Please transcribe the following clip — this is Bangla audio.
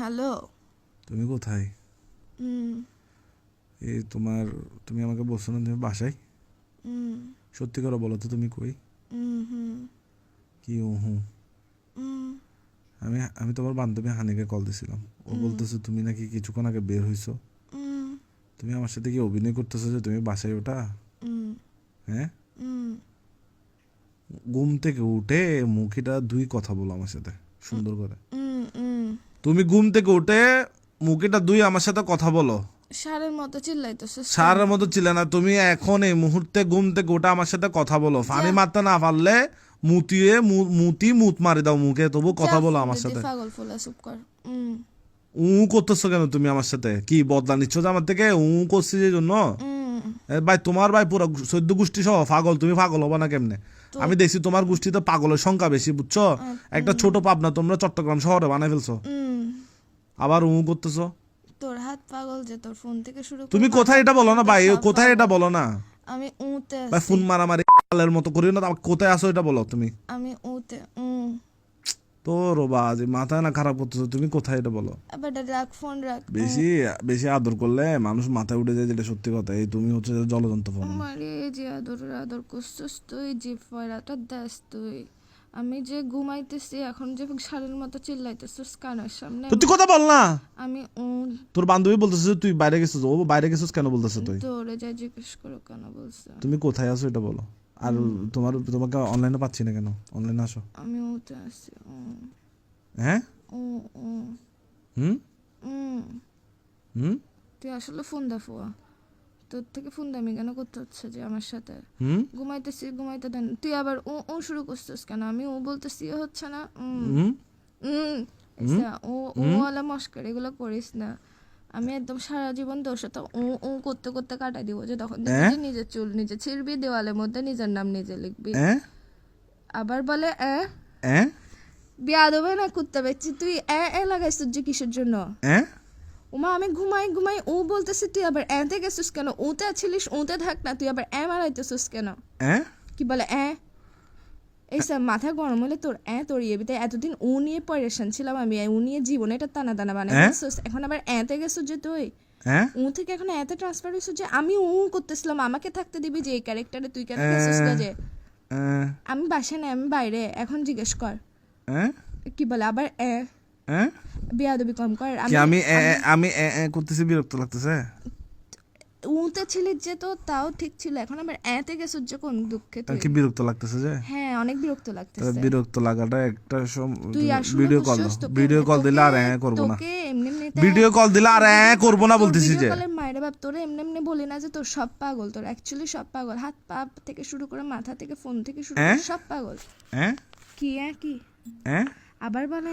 হ্যালো। তুমি কোথায়? এই তুমি আমাকে বলছো না তুমি বাসায়? সত্যি করে বলো তো তুমি কই? কি হুম? আমি তোমার বান্ধবী হানিকে কল দিছিলাম, ও বলতেছে তুমি নাকি কিছুক্ষণ আগে বের হইছো। তুমি আমার সাথে কি অভিনয় করতেছো যে তুমি বাসায় ওটা? হ্যাঁ, ঘুম থেকে উঠে মুখিটা দুই কথা বলো আমার সাথে সুন্দর করে। তুমি ঘুম থেকে উঠে মুখিটা দুই আমার সাথে কথা বলো। সারের মতো চিল্লাইতেছো। সারের মতো চিল্লা না, তুমি এখন এই মুহূর্তে ঘুম থেকে উঠে আমার সাথে কথা বলো। পানি মারতে না পারলে মুত মারি দাও মুখে, তবু কথা বলো আমার সাথে। পাগল ফুলা চুপ কর। করতেছো কেন তুমি আমার সাথে? কি বদলা নিচ্ছ যে আমার থেকে? করছি যে জন্য ভাই, তোমার ভাই পুরো 14 গোষ্ঠী সহ পাগল। তুমি পাগল হবা না কেমনে? আমি দেখছি তোমার গোষ্ঠীতে পাগলের সংখ্যা বেশি, বুঝছো? একটা ছোট পাবনা তোমরা চট্টগ্রাম শহরে বানাই ফেলছো, আবার করতেছো। তোর হাত পাগল যে তোর ফোন থেকে শুরু করে। তুমি কোথায় এটা বলো না ভাই, কোথায় এটা বলো না আমি উতে আছি ভাই। ফোন মারামারি কালের মতো করিও না, কোথায় আছো এটা বলো তুমি। আমি উতে তোর বাজ মাথায় না খারাপ করতেছো, তুমি কোথায় এটা বলো। আবার রাখ ফোন রাখ। বেশি বেশি আদর করলে মানুষ মাথায় উঠে যায়, যেটা সত্যি কথা। এই তুমি হচ্ছে জলযন্ত্র ফোন। আমারে যে আদর করছিস তুই, যে ফয়রাটা দাস তুই। আমি যে ঘুমাইতেছি এখন যে সারের মতো চিল্লাইতেছিস কানের সামনে। তুই কথা বল না। আমি তোর বান্ধবী বলতেছে তুই বাইরে গেছিস। ও বাইরে গেছিস কেন বলতেছে? তুই তোরে যা জিজ্ঞেস করো কেন বলছে। তুমি কোথায় আছো এটা বলো। আর তোমাকে অনলাইনে পাচ্ছি না কেন? অনলাইনে আসো। আমি ওতে আছি। হ্যাঁ, হুম হুম তুই আসলে ফোন দা ফুয়া। তোর থেকে ফোন দামি কেন করতে হচ্ছে যে আমার সাথে? ঘুমাইতেছি ঘুমাইতে দেন, তুই আবার ও শুরু করছিস কেন? আমি ও বলতেছি হচ্ছে না। ও ওয়ালা মস্কার এগুলো করিস না। আমি একদম সারা জীবন তোর সাথে ও করতে করতে কাটাই দিব, যে তখন দেখবি নিজের চুল নিজে ছিড়বি, দেওয়ালের মধ্যে নিজের নাম নিজে লিখবি। আবার বলে বিয়া দেবে না কুত্তা বেচছি তুই লাগাইছিস যে কিসের জন্য? ওমা আমি ঘুমাই ঘুমাই ও বলতেছি, তুই আবার এতে গেছিস কেন? ওতে ছিলিস, ওতে থাক না, তুই আবার মারাইতেছিস কেন? কি বলে এইসব মাথা গরম হলে তোর তরিয়ে বিতে। এতদিন ও নিয়ে পরেশান ছিলাম আমি, ও নিয়ে জীবনে এটা টানা টানা বানাই গেছিস, এখন আবার এতে গেছিস যে তুই। ও থেকে এখন এতে ট্রান্সফার হয়েছিস যে আমি করতেছিলাম, আমাকে থাকতে দিবি যে এই ক্যারেক্টারে, তুই কেন গেছিস যে? আমি বাসায় নাই, আমি বাইরে, এখন জিজ্ঞেস কর। কি বলে আবার বিয়াদবি কম কর। আমি করতেছি, বিরক্ত লাগতেছে। উতে ছিলি যে তো তাও ঠিক ছিল, এখন আমার এতে গেছ যে কোন দুঃখে তুই? কি বিরক্ত লাগতেছে যে? হ্যাঁ অনেক বিরক্ত লাগতেছে। বিরক্ত লাগাটা একটা তুই ভিডিও কল দিলে আর করব না। ভিডিও কল দিলে আর করব না বলতেছি যে। মায়ের বাপ তোরে এমনি এমনি বলি না যে তোর সব পাগল, তোর অ্যাকচুয়ালি সব পাগল। হাত পা থেকে শুরু করে মাথা থেকে ফোন থেকে শুরু করে সব পাগল। কি কি আবার বলে